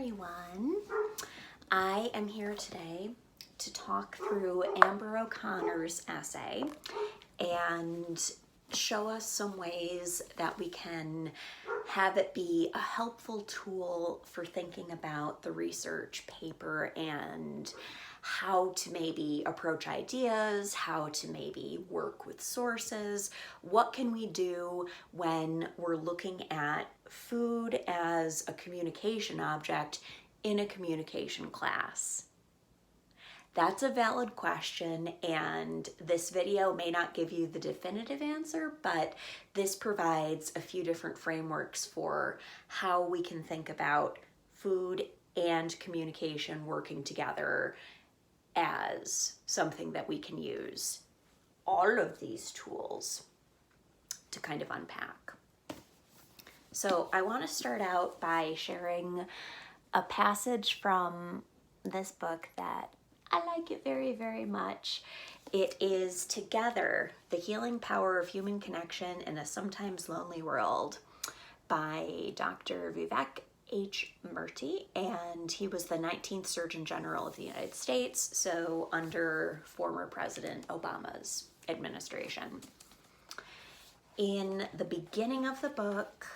everyone. I am here today to talk through Amber O'Connor's essay and show us some ways that we can have it be a helpful tool for thinking about the research paper and how to maybe approach ideas, how to maybe work with sources. What can we do when we're looking at food as a communication object in a communication class? That's a valid question, and this video may not give you the definitive answer, but this provides a few different frameworks for how we can think about food and communication working together as something that we can use all of these tools to kind of unpack. So I want to start out by sharing a passage from this book that I like it very, very much. It is Together, The Healing Power of Human Connection in a Sometimes Lonely World by Dr. Vivek H. Murthy, and he was the 19th Surgeon General of the United States, so under former President Obama's administration. In the beginning of the book,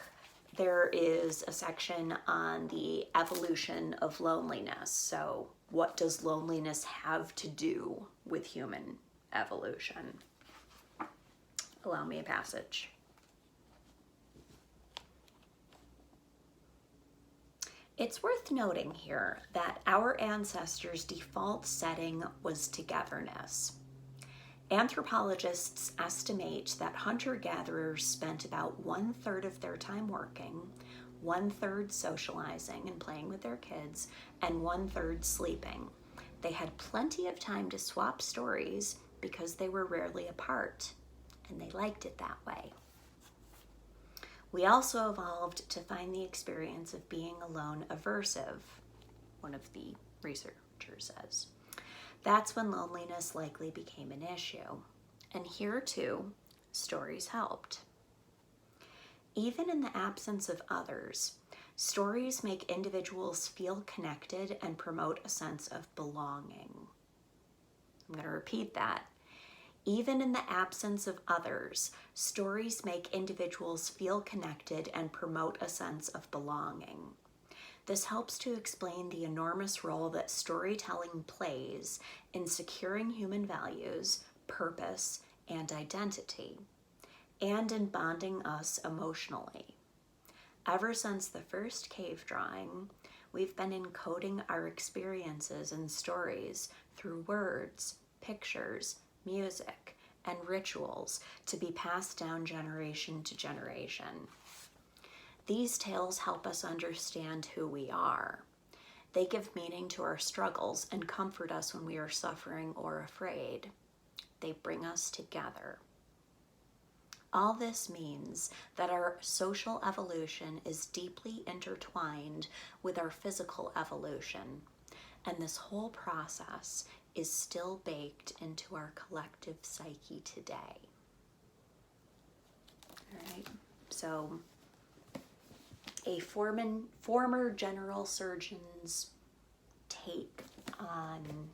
there is a section on the evolution of loneliness. So what does loneliness have to do with human evolution? Allow me a passage. It's worth noting here that our ancestors' default setting was togetherness. Anthropologists estimate that hunter-gatherers spent about 1/3 of their time working, 1/3 socializing and playing with their kids, and 1/3 sleeping. They had plenty of time to swap stories because they were rarely apart, and they liked it that way. We also evolved to find the experience of being alone aversive, one of the researchers says. That's when loneliness likely became an issue. And here too, stories helped. Even in the absence of others, stories make individuals feel connected and promote a sense of belonging. I'm going to repeat that. Even in the absence of others, stories make individuals feel connected and promote a sense of belonging. This helps to explain the enormous role that storytelling plays in securing human values, purpose, and identity, and in bonding us emotionally. Ever since the first cave drawing, we've been encoding our experiences and stories through words, pictures, music, and rituals to be passed down generation to generation. These tales help us understand who we are. They give meaning to our struggles and comfort us when we are suffering or afraid. They bring us together. All this means that our social evolution is deeply intertwined with our physical evolution, and this whole process is still baked into our collective psyche today. All right, so a former general surgeon's take on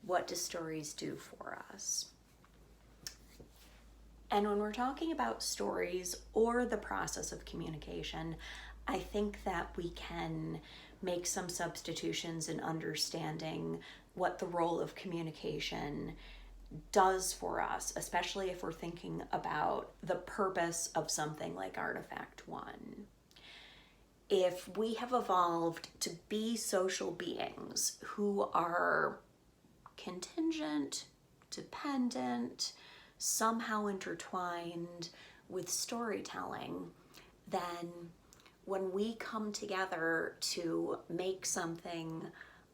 what do stories do for us. And when we're talking about stories or the process of communication, I think that we can make some substitutions in understanding what the role of communication does for us, especially if we're thinking about the purpose of something like Artifact 1. If we have evolved to be social beings who are contingent, dependent, somehow intertwined with storytelling, then when we come together to make something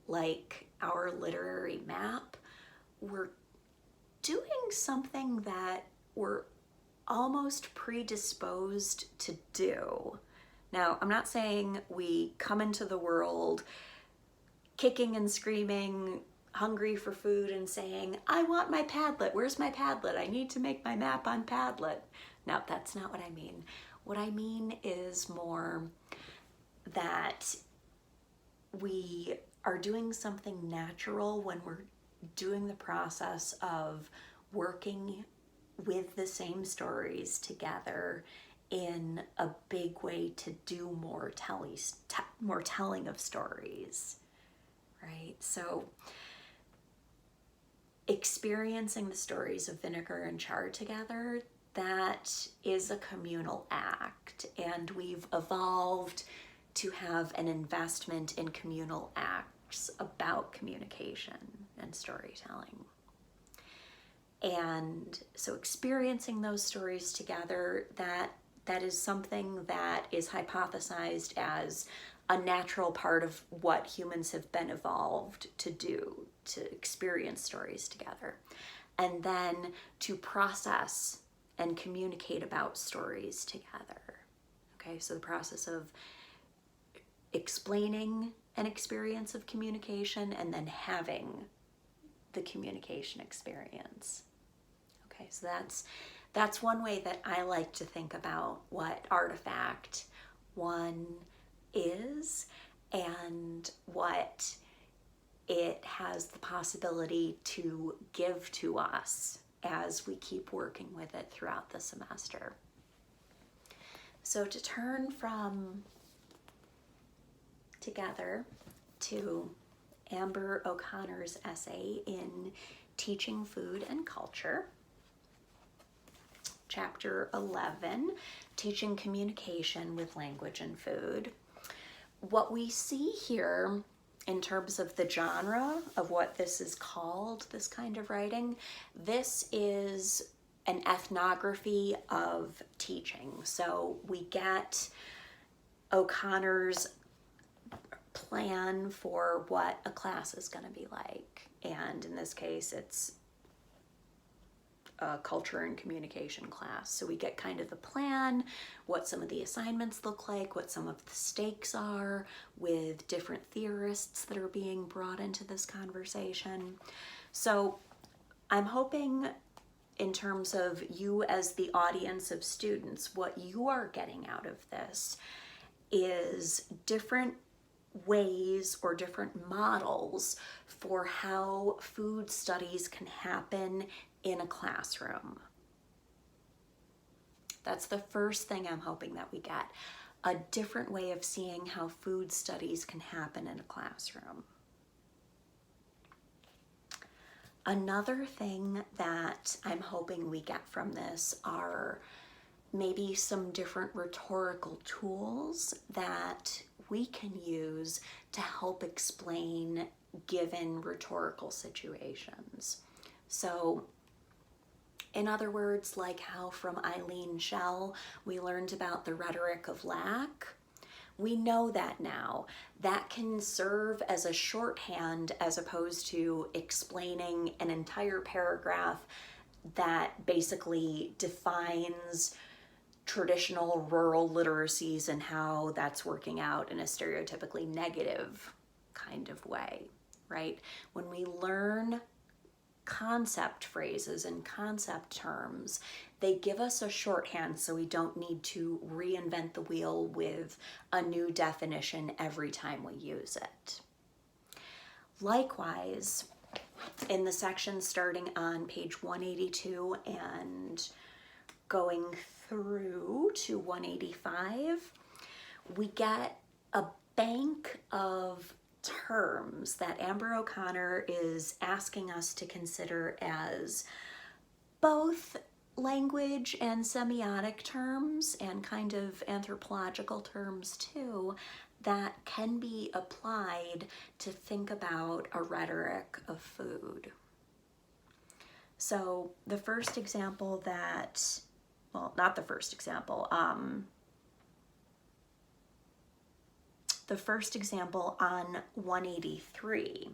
like our literary map, we're doing something that we're almost predisposed to do. Now, I'm not saying we come into the world kicking and screaming, hungry for food and saying, I want my Padlet. Where's my Padlet? I need to make my map on Padlet. No, that's not what I mean. What I mean is more that we are doing something natural when we're doing the process of working with the same stories together in a big way to do more telling of stories, right? So experiencing the stories of vinegar and char together, that is a communal act, and we've evolved to have an investment in communal acts about communication and storytelling. And so experiencing those stories together, that is something that is hypothesized as a natural part of what humans have been evolved to do, to experience stories together. And then to process and communicate about stories together. Okay, so the process of explaining an experience of communication and then having the communication experience. Okay, so that's one way that I like to think about what Artifact 1 is and what it has the possibility to give to us as we keep working with it throughout the semester. So to turn from together to Amber O'Connor's essay in Teaching Food and Culture, Chapter 11, Teaching Communication with Language and Food. What we see here in terms of the genre of what this is called, this kind of writing, this is an ethnography of teaching. So we get O'Connor's plan for what a class is going to be like. And in this case, it's a culture and communication class. So we get kind of the plan, what some of the assignments look like, what some of the stakes are with different theorists that are being brought into this conversation. So I'm hoping in terms of you as the audience of students, what you are getting out of this is different ways or different models for how food studies can happen in a classroom. That's the first thing I'm hoping that we get, a different way of seeing how food studies can happen in a classroom. Another thing that I'm hoping we get from this are maybe some different rhetorical tools that we can use to help explain given rhetorical situations. So, in other words, like how from Eileen Schell we learned about the rhetoric of lack, we know that now. That can serve as a shorthand as opposed to explaining an entire paragraph that basically defines traditional rural literacies and how that's working out in a stereotypically negative kind of way, right? When we learn concept phrases and concept terms, they give us a shorthand so we don't need to reinvent the wheel with a new definition every time we use it. Likewise, in the section starting on page 182 and going through to 185, we get a bank of terms that Amber O'Connor is asking us to consider as both language and semiotic terms and kind of anthropological terms too that can be applied to think about a rhetoric of food. So the first example that, well, not the first example, the first example on 183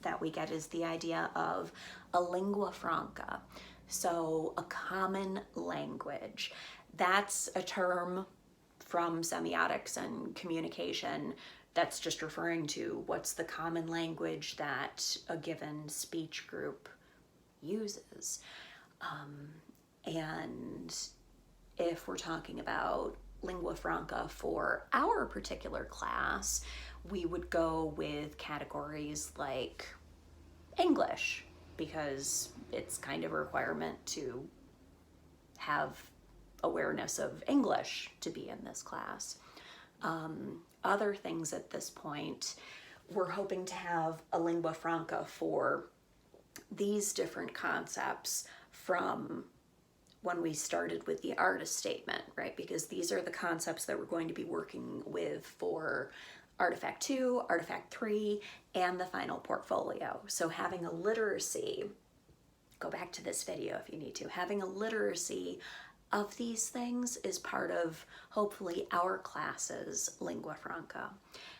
that we get is the idea of a lingua franca, so a common language. That's a term from semiotics and communication that's just referring to what's the common language that a given speech group uses. And if we're talking about lingua franca for our particular class, we would go with categories like English, because it's kind of a requirement to have awareness of English to be in this class. Other things at this point, we're hoping to have a lingua franca for these different concepts from when we started with the artist statement, right? Because these are the concepts that we're going to be working with for Artifact 2, Artifact 3, and the final portfolio. So having a literacy, go back to this video if you need to, having a literacy of these things is part of, hopefully, our class's lingua franca.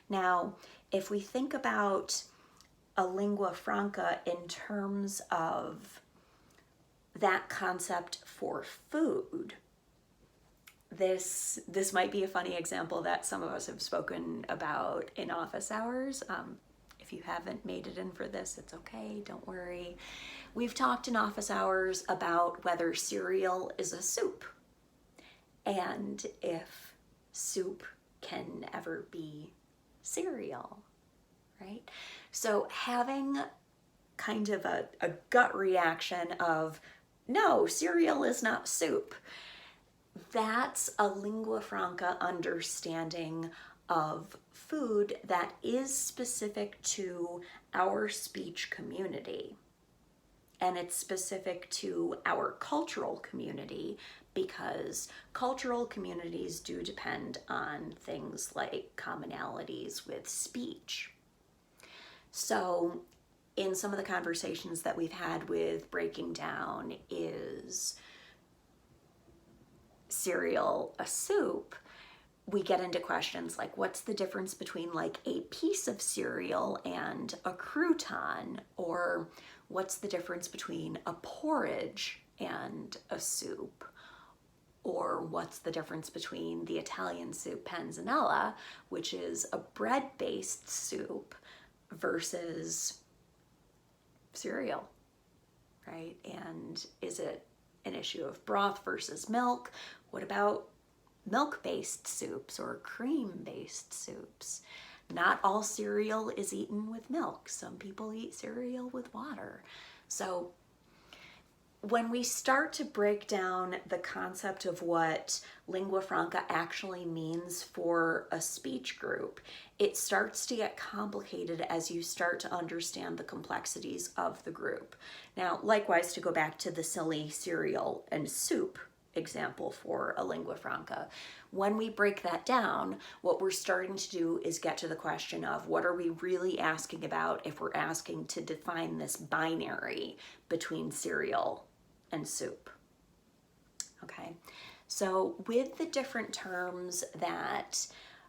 Now, if we think about a lingua franca in terms of that concept for food, this might be a funny example that some of us have spoken about in office hours. If you haven't made it in for this, it's okay, don't worry. We've talked in office hours about whether cereal is a soup, and if soup can ever be cereal, right? So having kind of a gut reaction of, no, cereal is not soup, that's a lingua franca understanding of food that is specific to our speech community. And it's specific to our cultural community, because cultural communities do depend on things like commonalities with speech. So in some of the conversations that we've had with breaking down, is cereal a soup, we get into questions like, what's the difference between like a piece of cereal and a crouton? Or what's the difference between a porridge and a soup? Or what's the difference between the Italian soup panzanella, which is a bread-based soup, versus cereal, right? And is it an issue of broth versus milk? What about milk-based soups or cream-based soups? Not all cereal is eaten with milk. Some people eat cereal with water. So when we start to break down the concept of what lingua franca actually means for a speech group, it starts to get complicated as you start to understand the complexities of the group. Now, likewise, to go back to the silly cereal and soup example for a lingua franca, when we break that down, what we're starting to do is get to the question of, what are we really asking about if we're asking to define this binary between cereal and soup? Okay, so with the different terms that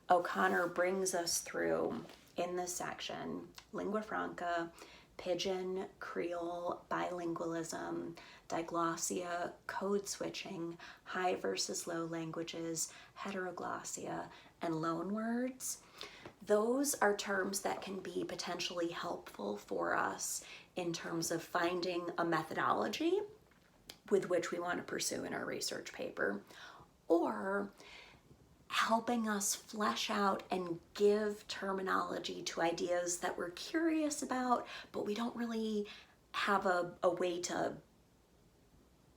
O'Connor brings us through in this section, lingua franca, pidgin, Creole, bilingualism, diglossia, code switching, high versus low languages, heteroglossia, and loanwords, those are terms that can be potentially helpful for us in terms of finding a methodology with which we want to pursue in our research paper, or helping us flesh out and give terminology to ideas that we're curious about, but we don't really have a way to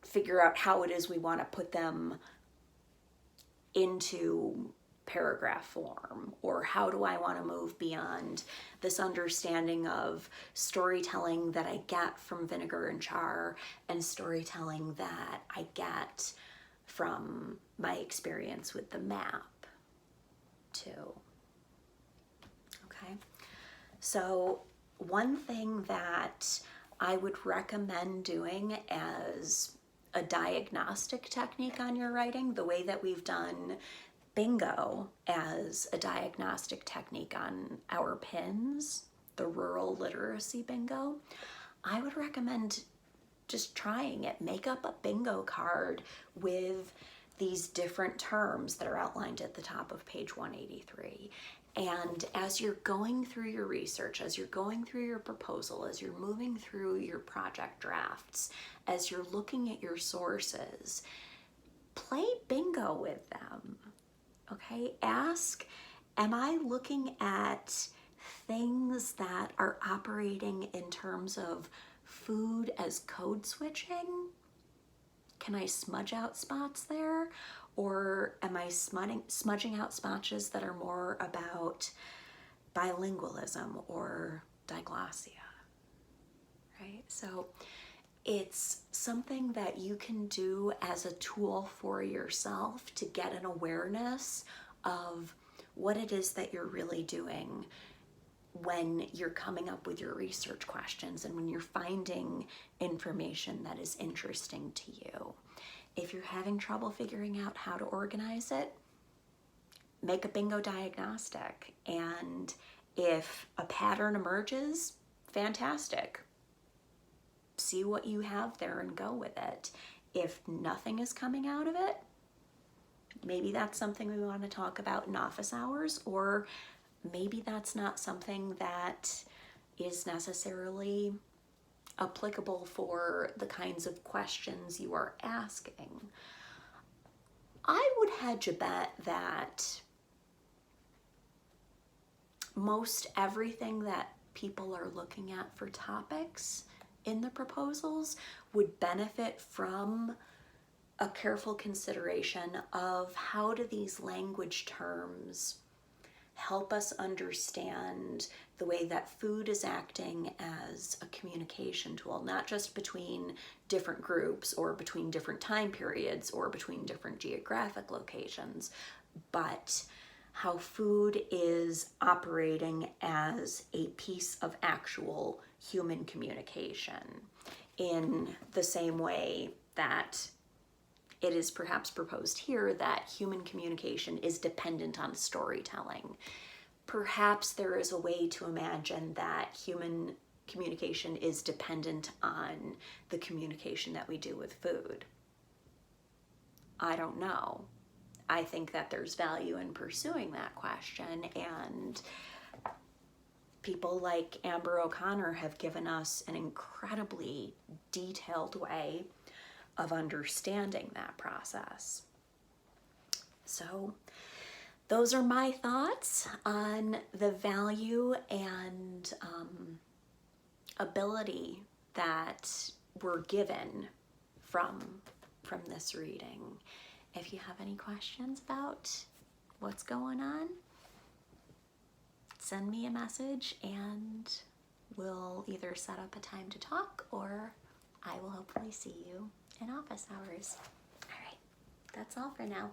figure out how it is we want to put them into paragraph form, or how do I want to move beyond this understanding of storytelling that I get from Vinegar and Char and storytelling that I get from my experience with the map too. Okay, so one thing that I would recommend doing as a diagnostic technique on your writing, the way that we've done bingo as a diagnostic technique on our pins, the rural literacy bingo, I would recommend just trying it. Make up a bingo card with these different terms that are outlined at the top of page 183. And as you're going through your research, as you're going through your proposal, as you're moving through your project drafts, as you're looking at your sources, play bingo with them. Okay, ask, am I looking at things that are operating in terms of food as code switching? Can I smudge out spots there? Or am I smudging out spots that are more about bilingualism or diglossia, right? So it's something that you can do as a tool for yourself to get an awareness of what it is that you're really doing when you're coming up with your research questions and when you're finding information that is interesting to you. If you're having trouble figuring out how to organize it, make a bingo diagnostic. And if a pattern emerges, fantastic. See what you have there and go with it. If nothing is coming out of it, maybe that's something we want to talk about in office hours, or maybe that's not something that is necessarily applicable for the kinds of questions you are asking. I would hedge a bet that most everything that people are looking at for topics in the proposals would benefit from a careful consideration of how do these language terms help us understand the way that food is acting as a communication tool, not just between different groups or between different time periods or between different geographic locations, but how food is operating as a piece of actual human communication in the same way that it is perhaps proposed here that human communication is dependent on storytelling. Perhaps there is a way to imagine that human communication is dependent on the communication that we do with food. I don't know. I think that there's value in pursuing that question, and people like Amber O'Connor have given us an incredibly detailed way of understanding that process. So those are my thoughts on the value and ability that we're given from this reading. If you have any questions about what's going on, send me a message and we'll either set up a time to talk or I will hopefully see you in office hours. All right, that's all for now.